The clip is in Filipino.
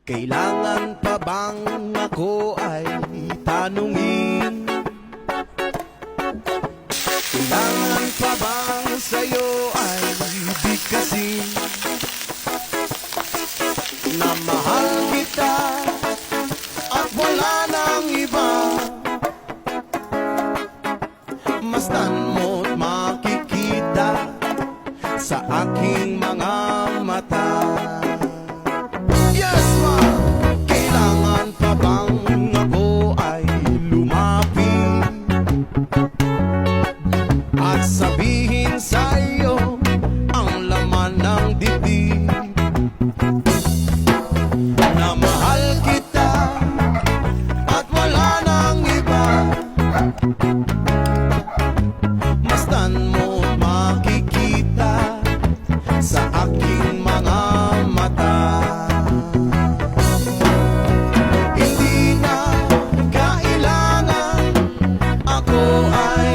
Kailangan pa bang ako ay tanungin? Kailangan pa bang sa'yo ay bigkasin na mahal kita at wala nang iba? Masdan mo't makikita sa aking mga mata. Yes, ma! Kailangan pa bang ako ay lumapit at sabihin sa'yo ang laman ng dibdib na mahal kita at wala nang iba? Masdan mo't makikita sa aking mga mata. Hindi na kailangan ako ay